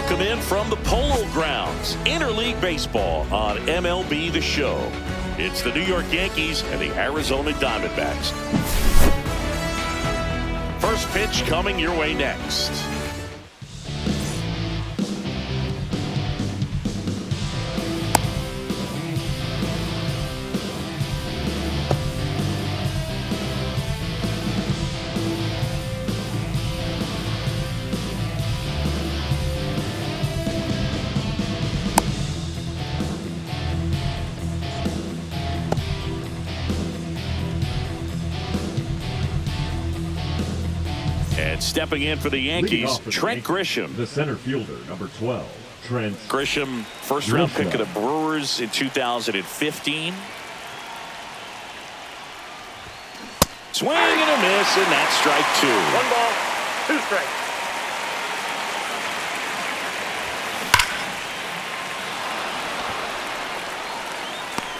Welcome in from the Polo Grounds, Interleague Baseball on MLB The Show. It's the New York Yankees and the Arizona Diamondbacks. First pitch coming your way next. And stepping in for the Yankees, Trent Grisham. The center fielder, number 12, Trent Grisham, first-round pick of the Brewers in 2015. Swing and a miss, and that's strike two. 1 ball, 2 strikes.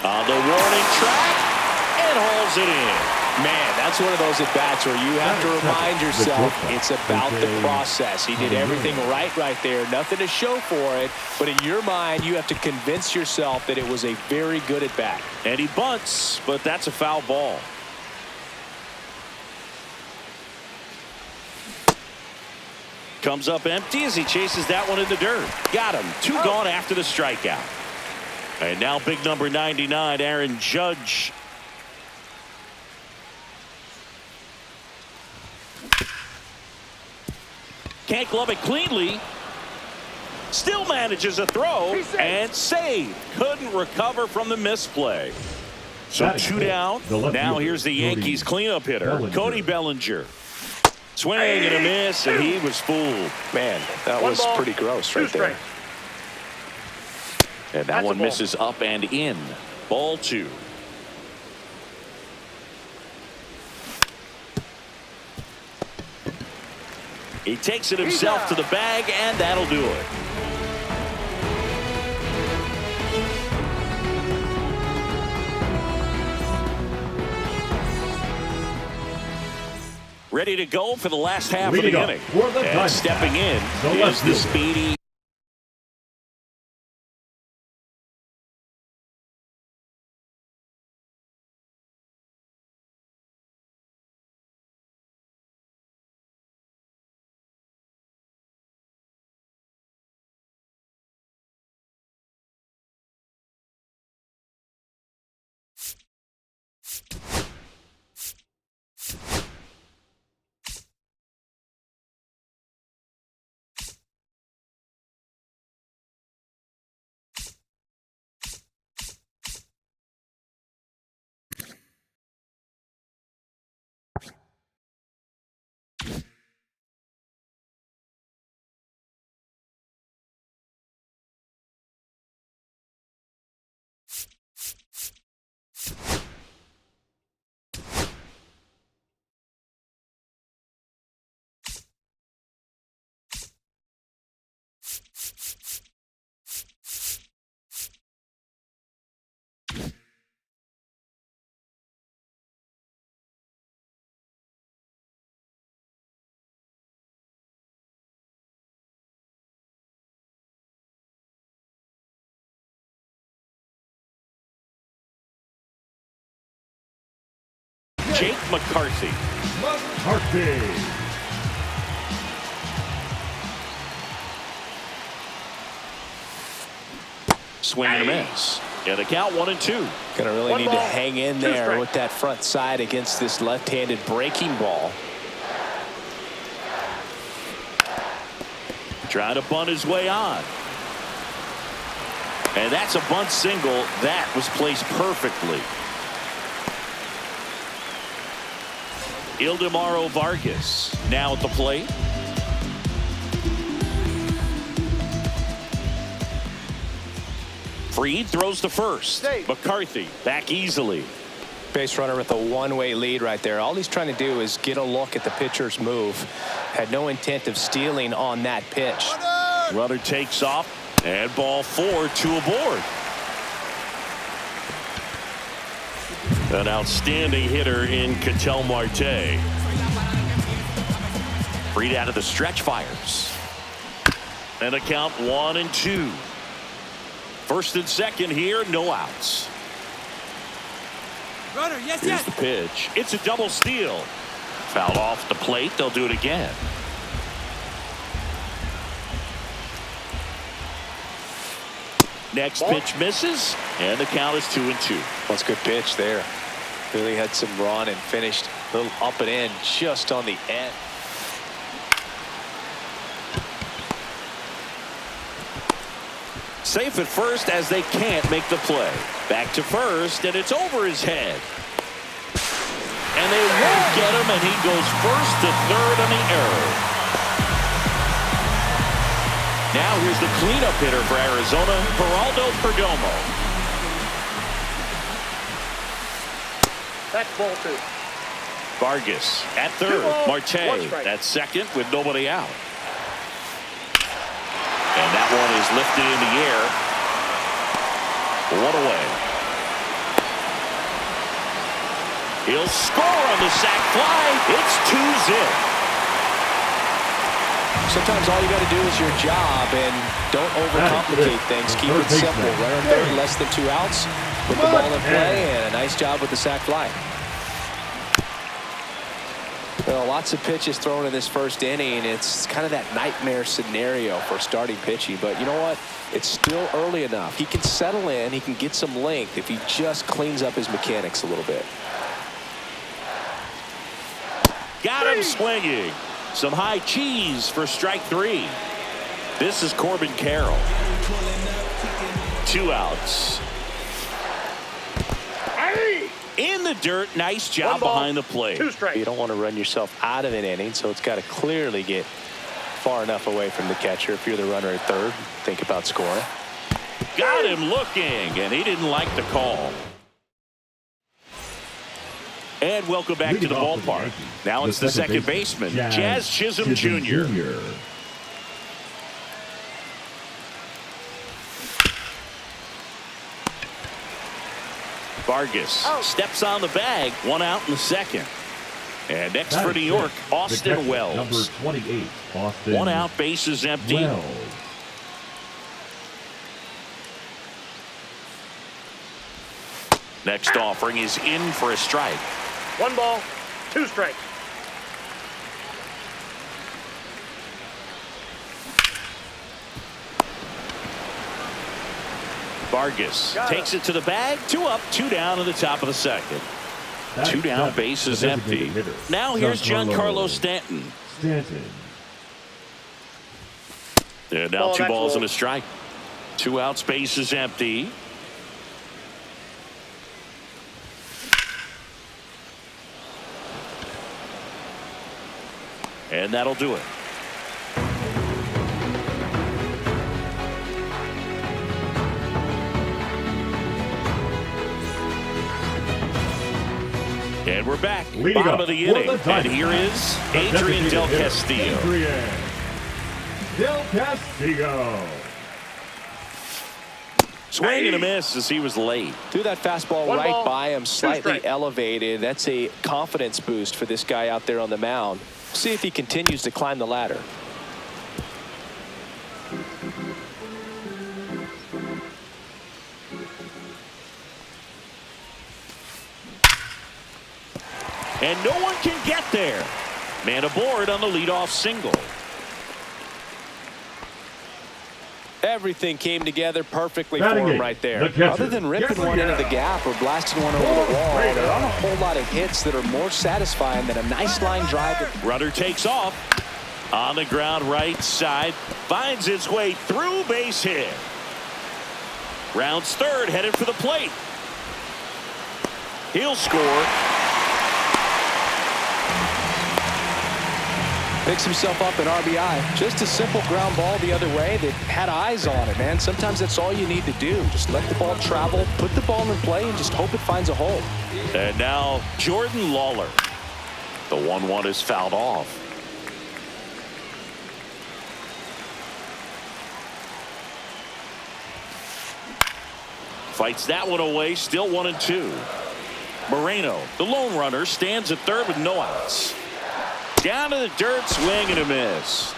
On the warning track, and hauls it in. Man, that's one of those at-bats where you have to remind yourself it's about the process. He did everything right there. Nothing to show for it. But in your mind, you have to convince yourself that it was a very good at-bat. And he bunts, but that's a foul ball. Comes up empty as he chases that one in the dirt. Got him. 2 gone after the strikeout. And now big number 99, Aaron Judge. Can't glove it cleanly. Still manages a throw and save. Couldn't recover from the misplay. So 2 down. Now here's the Yankees cleanup hitter, Cody Bellinger. Swing and a miss, and he was fooled. Man, that was pretty gross right there. And that one misses up and in. Ball 2. He takes it himself to the bag, and that'll do it. Ready to go for the last half of the inning. And stepping in is the speedy. Jake McCarthy. Swing and a miss. Yeah, the count 1-2. Gonna really need to hang in there with that front side against this left-handed breaking ball. Trying to bunt his way on. And that's a bunt single. That was placed perfectly. Ildemaro Vargas now at the plate. Fried throws to first. McCarthy back easily. Base runner with a one-way lead right there. All he's trying to do is get a look at the pitcher's move. Had no intent of stealing on that pitch. Runner takes off, and ball 4, 2 aboard. An outstanding hitter in Ketel Marte. Fried out of the stretch, fires. And a count 1-2. First and second here, no outs. Runner, yes, Here's yes. the pitch. It's a double steal. Fouled off the plate. They'll do it again. Next pitch misses, and the count is 2-2. That's a good pitch there. Really had some run and finished a little up and in just on the end. Safe at first as they can't make the play. Back to first, and it's over his head. And they won't get him, and he goes first to third on the error. Now here's the cleanup hitter for Arizona, Geraldo Perdomo. That's ball 2. Vargas at third. Marte at second with nobody out. And that one is lifted in the air. 1 away. He'll score on the sac fly. It's 2-zip. Sometimes all you got to do is your job and don't overcomplicate things. Keep it simple. Runner third, less than 2 outs. Put the ball in play, and a nice job with the sac fly. Well, lots of pitches thrown in this first inning. It's kind of that nightmare scenario for starting pitching. But you know what? It's still early enough. He can settle in. He can get some length if he just cleans up his mechanics a little bit. Got him swinging. Some high cheese for strike 3. This is Corbin Carroll. 2 outs. In the dirt, nice job behind the plate. 2 strikes. You don't want to run yourself out of an inning, so it's got to clearly get far enough away from the catcher. If you're the runner at third, think about scoring. Got him looking, and he didn't like the call. And welcome back to the ballpark. Now it's the second baseman, Jazz Chisholm Jr. Vargas steps on the bag. 1 out in the second. And next for New York, Austin Wells. Number 28, Austin 1 out, bases empty. Wells. Next offering is in for a strike. 1 ball, 2 strikes. Vargas takes it to the bag. 2 up, 2 down in the top of the second. 2 down, bases empty. Now here's Giancarlo Stanton. And now 2 balls and a strike. 2 outs, bases empty. And that'll do it. And we're back. Bottom of the inning. And here is Adrian Del Castillo. Adrian Del Castillo. Swing and a miss as he was late. Threw that fastball One right ball, by him, 2 slightly strikes. elevated. That's a confidence boost for this guy out there on the mound. See if he continues to climb the ladder. And no one can get there. Man aboard on the leadoff single. Everything came together perfectly Batting for him eighth, right there. the catcher, Other than ripping one Gabriel. into the gap or blasting one over the wall, there aren't a whole lot of hits that are more satisfying than a nice line drive. Runner takes off. On the ground right side. Finds its way through, base hit. Rounds third, headed for the plate. He'll score. Picks himself up an RBI. Just a simple ground ball the other way that had eyes on it, man. Sometimes that's all you need to do. Just let the ball travel, put the ball in play, and just hope it finds a hole. And now Jordan Lawler. The 1-1 is fouled off. Fights that one away, still 1-2. Moreno, the lone runner, stands at third with no outs. Down to the dirt, swing and a miss.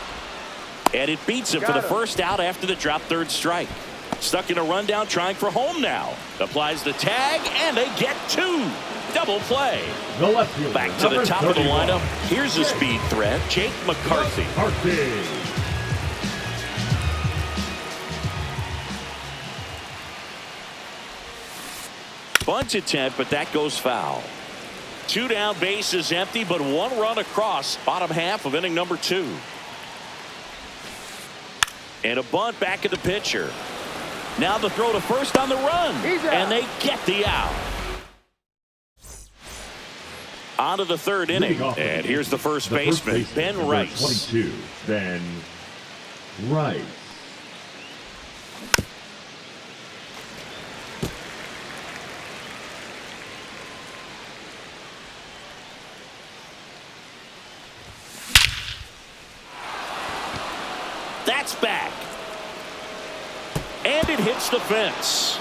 And it beats him for the first out after the drop third strike. Stuck in a rundown trying for home now. Applies the tag and they get two. Double play. The left fielder, Back to the number top of the 31. lineup. Here's a speed threat. Jake McCarthy. Bunt attempt, but that goes foul. Two down, base is empty, but one run across. Bottom half of inning number 2. And a bunt back at the pitcher. Now the throw to first on the run. And they get the out. On to the third inning. And here's the first baseman, Ben Rice. 22, Ben Rice. That's back. And it hits the fence.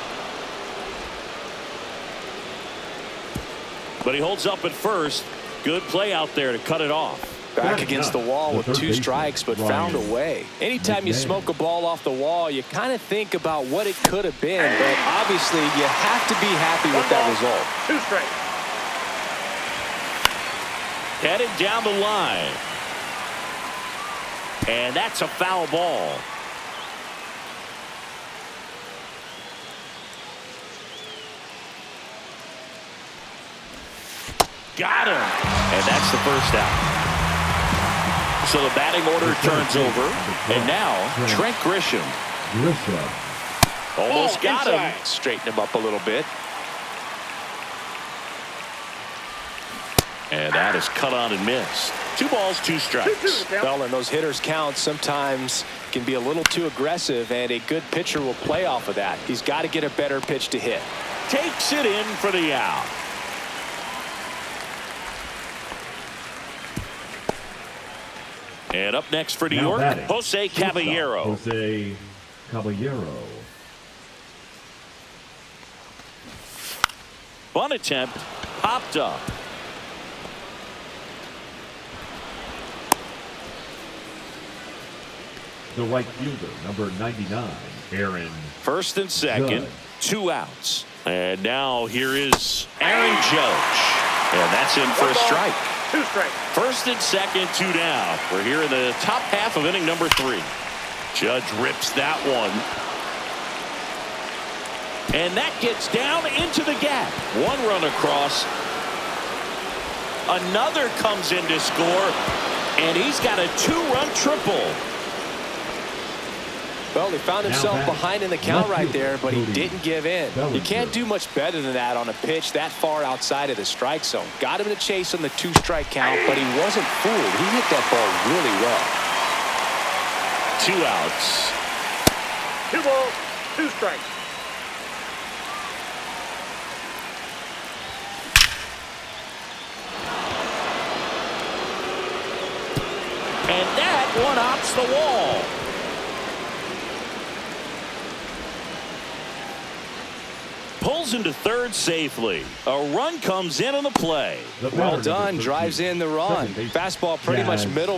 But he holds up at first. Good play out there to cut it off. Back against the wall with 2 strikes, but found a way. Anytime you smoke a ball off the wall, you kind of think about what it could have been, but obviously you have to be happy with that result. 2 strikes. Headed down the line. And that's a foul ball. Got him. And that's the first out. So the batting order turns over. And now Trent Grisham. Almost got him. Straighten him up a little bit. And that is cut on and missed. 2 balls, 2 strikes. Well, and those hitters' counts sometimes can be a little too aggressive, and a good pitcher will play off of that. He's got to get a better pitch to hit. Takes it in for the out. And up next for New York, Jose Caballero. Jose Caballero. Bunt attempt popped up. The right fielder, number 99, Aaron. First and second, Judge. 2 outs. And now here is Aaron Judge. And that's in for a strike. 2 strikes. First and second, 2 down. We're here in the top half of inning number 3. Judge rips that one. And that gets down into the gap. 1 run across. Another comes in to score. And he's got a 2-run triple. Well, he found himself behind in the count right there, but he didn't give in. You can't do much better than that on a pitch that far outside of the strike zone. Got him to chase on the 2-strike count, but he wasn't fooled. He hit that ball really well. 2 outs. 2 balls, 2 strikes. And that one hops the wall. Pulls into third safely. A run comes in on the play. Well done. Drives in the run. Fastball pretty much middle,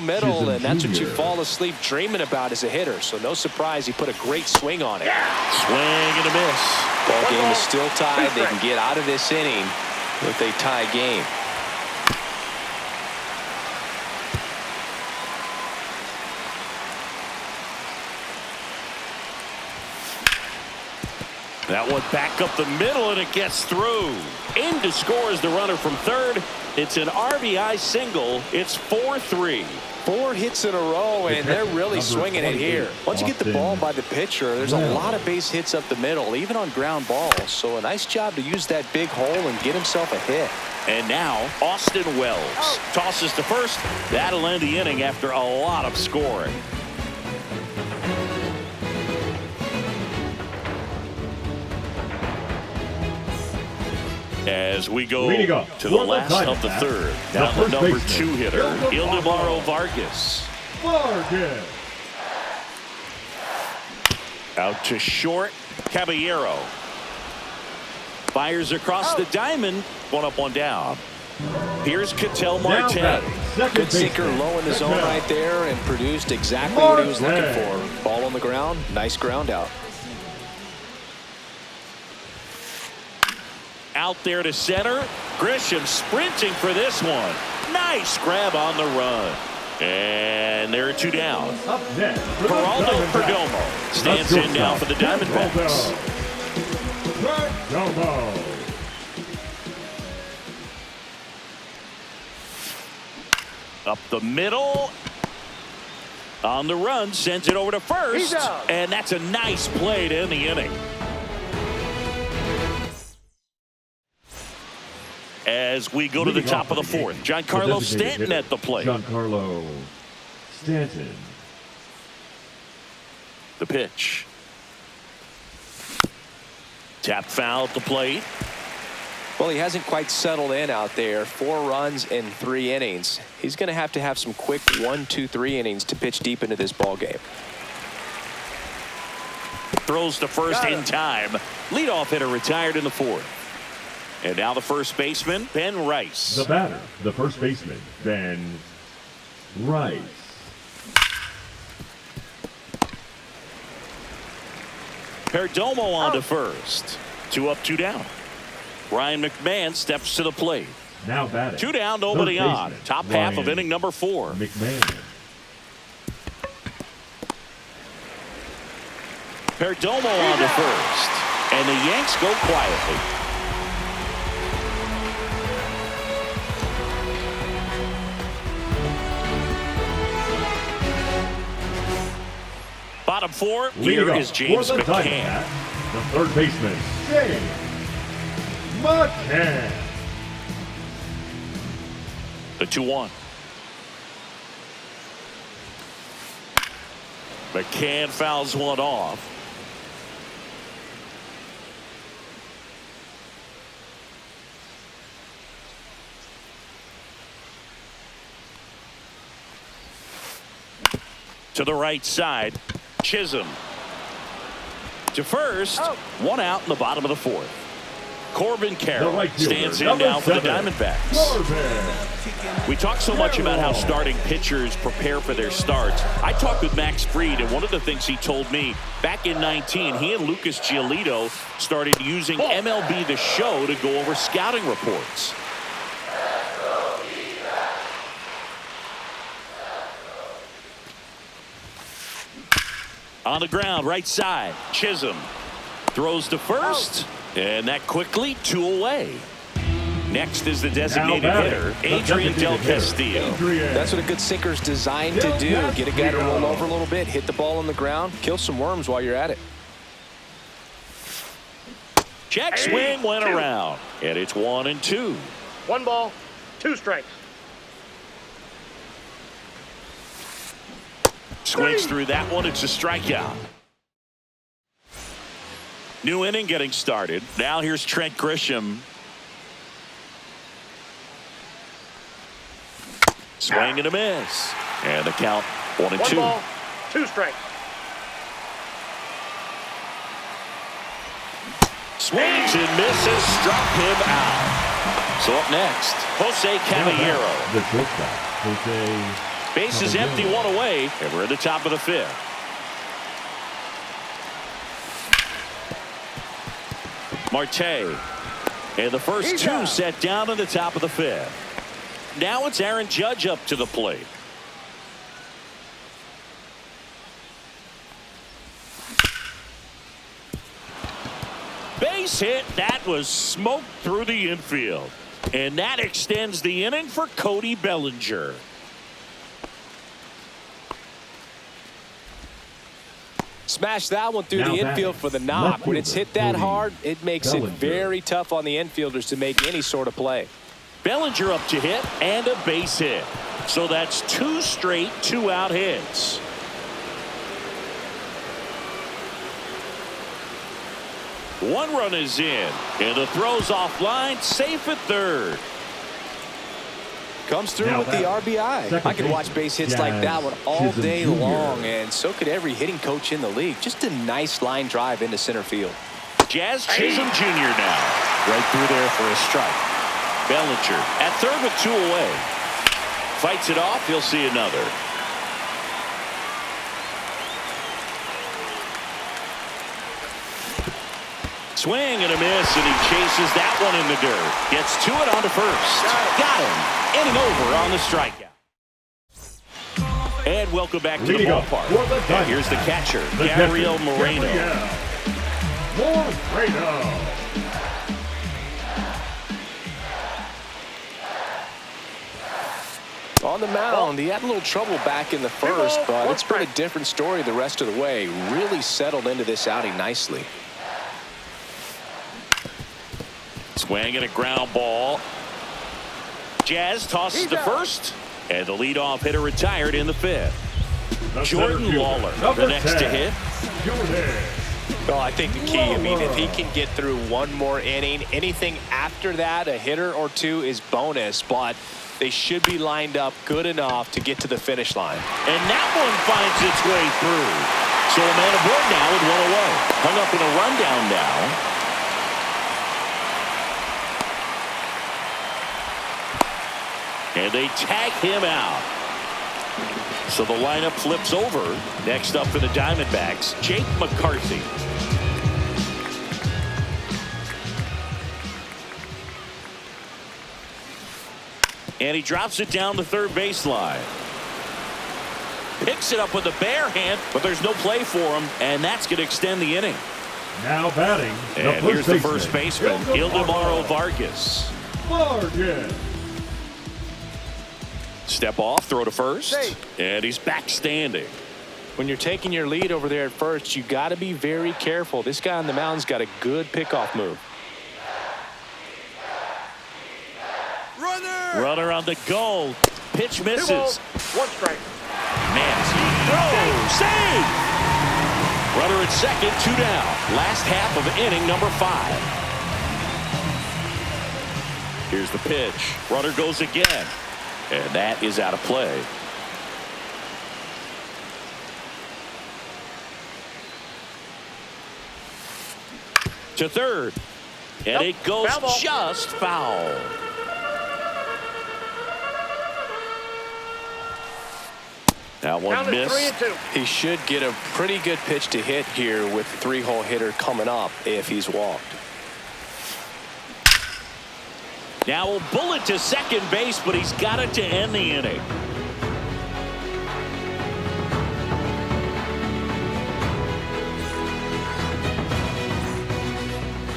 and that's what you fall asleep dreaming about as a hitter. So no surprise he put a great swing on it. Swing and a miss. Ball game is still tied. They can get out of this inning with a tie game. That one back up the middle, and it gets through. In to score is the runner from third. It's an RBI single. It's 4-3. 4 hits in a row, and they're really swinging it here. Once you get the ball by the pitcher, there's a lot of base hits up the middle, even on ground balls. So a nice job to use that big hole and get himself a hit. And now Austin Wells tosses to first. That'll end the inning after a lot of scoring. As we go to the last of the third. Now the number 2 hitter, Ildemaro Vargas. Out to short, Caballero. Fires across the diamond. 1 up, 1 down. Here's Ketel Now Marte. batting, second Good sinker baseman, low in the zone Ketel. right there and produced exactly what he was looking Marte. for. Ball on the ground, nice ground out. Out there to center. Grisham sprinting for this one. Nice grab on the run. And there are two down. Up next, for the Geraldo Diamondbacks, Perdomo stands in now for the Diamondbacks. Perdomo. Up the middle. On the run, sends it over to He's first. out. And that's a nice play to end the inning. As we go to the Leading top off of the game, fourth, Giancarlo designated Stanton hitter, at the plate. Giancarlo Stanton. The pitch. Tap foul at the plate. Well, he hasn't quite settled in out there. 4 runs in 3 innings. He's going to have some quick 1, 2, 3 innings to pitch deep into this ball game. Throws to first Got in it. time. Leadoff hitter retired in the fourth. And now the first baseman, Ben Rice. The batter, the first baseman, Ben Rice. Perdomo on to first. 2 up, 2 down. Ryan McMahon steps to the plate. Now batting. 2 down, nobody third on. baseman, Top half of Ryan inning number 4. McMahon. Perdomo on to first. And the Yanks go quietly. Bottom 4, Leading here off is James for the McCann. Diamondbacks, the third baseman, James McCann. The 2-1. McCann fouls one off. To the right side, Chisholm. To first, Out. 1 out in the bottom of the 4th. Corbin The Carroll right fielder, stands in number now for the 7, Diamondbacks. Corbin. We talk so much about how Carroll. starting pitchers prepare for their starts. I talked with Max Fried, and one of the things he told me back in 19, he and Lucas Giolito started using MLB The Show to go over scouting reports. On the ground, right side, Chisholm throws to first, and that quickly 2 away. Next is the designated Now hitter, batting, the Adrian Del designated hitter, Castillo. Adrian. That's what a good sinker's designed to do. Get a guy to roll over a little bit, hit the ball on the ground, kill some worms while you're at it. Check swing went around, and it's 1-2. 1 ball, 2 strikes. Swings through that one. It's a strikeout. New inning getting started. Now here's Trent Grisham. Swing and a miss. And the count 1-2. 1 ball, 2 strikes. Swings and misses. Struck him out. So up next, Jose Caballero. The shortstop, Jose. Base is empty, 1 away, and we're at the top of the 5th. Marte. And the first He's 2 out. set down in the top of the 5th. Now it's Aaron Judge up to the plate. Base hit. That was smoked through the infield. And that extends the inning for Cody Bellinger. Smash that one through Now the batting, infield for the left knock. When it's fielder, hit that Cody hard, it makes it Bellinger. very tough on the infielders to make any sort of play. Bellinger up to hit and a base hit. So that's 2 straight 2-out hits. One run is in, and the throw's offline, safe at third. Comes through Now with the batting, RBI. second I could watch baseman, base hits like that one all Chisholm day Jr. long, and so could every hitting coach in the league. Just a nice line drive into center field. Jazz Chisholm Jr. now. Right through there for a strike. Bellinger at third with 2 away. Fights it off. He'll see another. Swing and a miss, and he chases that one in the dirt. Gets to it on to first. Got him. Inning over on the strikeout. And welcome back to the ballpark. And here's the catcher, Gabriel Moreno. On the mound, he had a little trouble back in the first, but it's been a different story the rest of the way. Really settled into this outing nicely. Swing and a ground ball. Jazz tosses to first, and the leadoff hitter retired in the 5th. Jordan Lawler, the next to hit. Well, I think the key, I mean, if he can get through one more inning, anything after that, a hitter or 2 is bonus, but they should be lined up good enough to get to the finish line. And that one finds its way through. So a man aboard now with 1 away. Hung up in a rundown now. And they tag him out. So the lineup flips over. Next up for the Diamondbacks, Jake McCarthy. And he drops it down the third baseline. Picks it up with a bare hand, but there's no play for him, and that's going to extend the inning. Now batting. And here's the first baseman, Ildemaro Vargas. Step off, throw to first, and he's back standing. When you're taking your lead over there at first, you got to be very careful. This guy on the mound's got a good pickoff move. Runner on the go. Pitch misses. 2 balls, 1 strike. Nancy throws. Save! Runner at second, 2 down. Last half of inning number 5. Here's the pitch. Runner goes again. And that is out of play. To third. And it goes just foul. That one missed. 3-2. He should get a pretty good pitch to hit here with the 3-hole hitter coming up if he's walked. Now a bullet to second base, but he's got it to end the inning.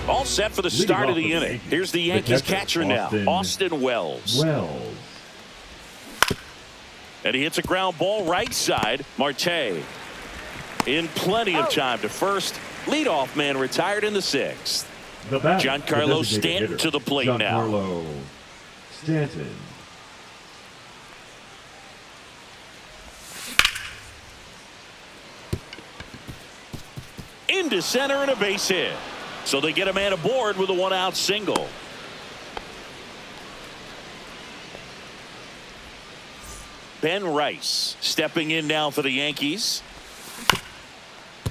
All set for the start of the inning. Here's the Yankees catcher now, Austin Wells. And he hits a ground ball right side. Marte in plenty of time to first. Leadoff man retired in the 6th. Giancarlo Stanton to the plate now. Into center and a base hit. So they get a man aboard with a 1-out single. Ben Rice stepping in now for the Yankees.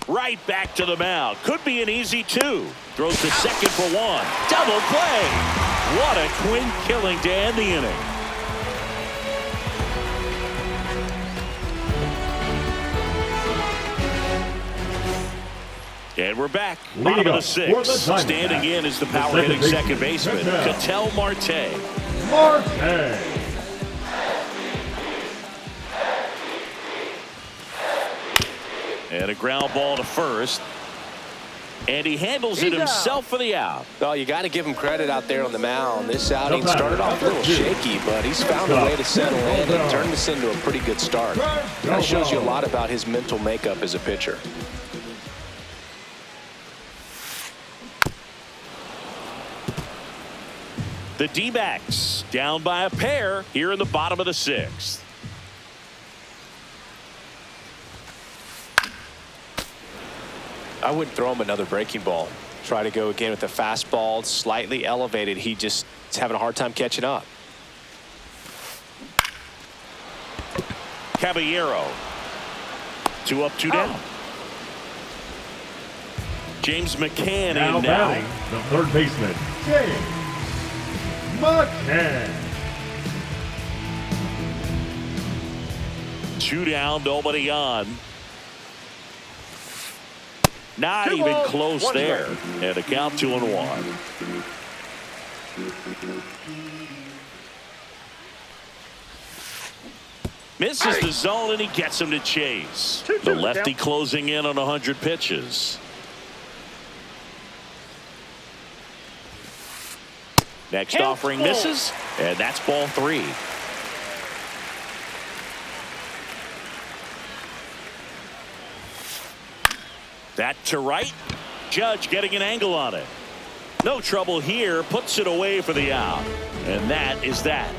Right back to the mound. Could be an easy 2. Throws to second for 1. Double play. What a twin killing to end the inning. And we're back. Bottom of the 6th. Standing in is the power hitting second baseman, Ketel Marte. And a ground ball to first. And he handles it himself for the out. Well, you got to give him credit out there on the mound. This outing started off a little shaky, but he's found a way to settle in and turn this into a pretty good start. That shows you a lot about his mental makeup as a pitcher. The D-backs down by a pair here in the bottom of the 6th. I wouldn't throw him another breaking ball. Try to go again with the fastball, slightly elevated. He just is having a hard time catching up. Caballero. 2 up, 2 down. James McCann in now. The third baseman, James McCann. 2 down, nobody on. Not 2 even balls, close 1 there. strike. And a count 2-1. Misses the zone and he gets him to chase. 2-2 The lefty down. closing in on 100 pitches. Next Count offering 4. misses, and that's ball 3. That to right. Judge getting an angle on it. No trouble here. Puts it away for the out. And that is that.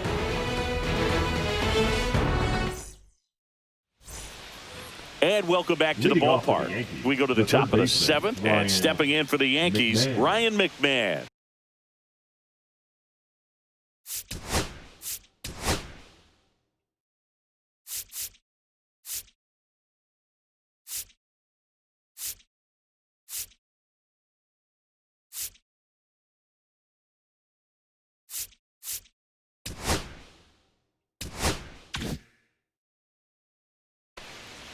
And welcome back to the Leading off for the ballpark. Yankees, We go to the the top third of the baseman, 7th. Ryan And stepping in for the Yankees, McMahon. Ryan McMahon.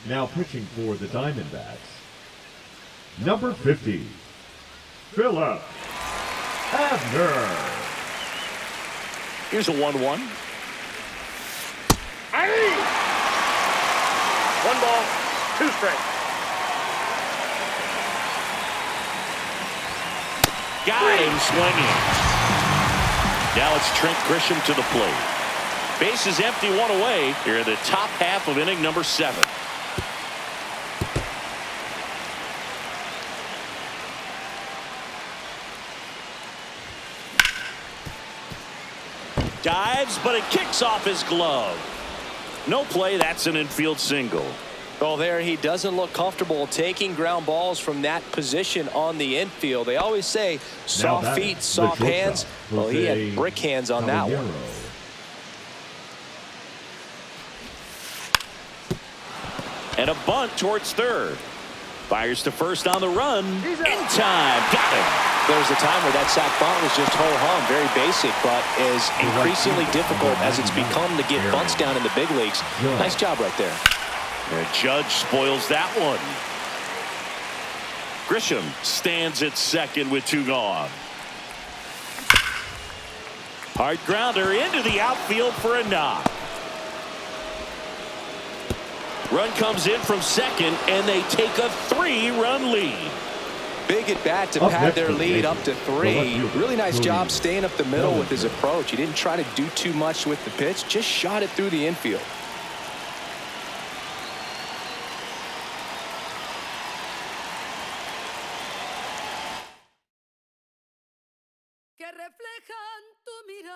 Now pitching for the Diamondbacks, number 50, Philip Abner. Here's a 1-1. 1 ball, 2 strikes. Got him swinging. Now it's Trent Grisham to the plate. Base is empty, 1 away. Here in the top half of inning number 7. Dives, but it kicks off his glove. No play. That's an infield single. Well, there he doesn't look comfortable taking ground balls from that position on the infield. They always say soft Now feet, the soft shortstop, hands. Well, he Jose had brick hands on that one. Caballero. And a bunt towards third. Fires to first on the run. In time. Got him. There's a time where that sac bunt was just ho-hum, very basic, but is increasingly difficult as it's become to get bunts down in the big leagues. Nice job right there. And Judge spoils that one. Grisham stands at second with 2 gone. Hard grounder into the outfield for a knock. Run comes in from second, and they take a 3-run lead. Big at bat to Up pad next their for the lead up Yankees, to the 3. left fielder, Really nice Cody job staying up the middle with his Bellinger. approach. He didn't try to do too much with the pitch, just shot it through the infield. Que reflejan tu mirada.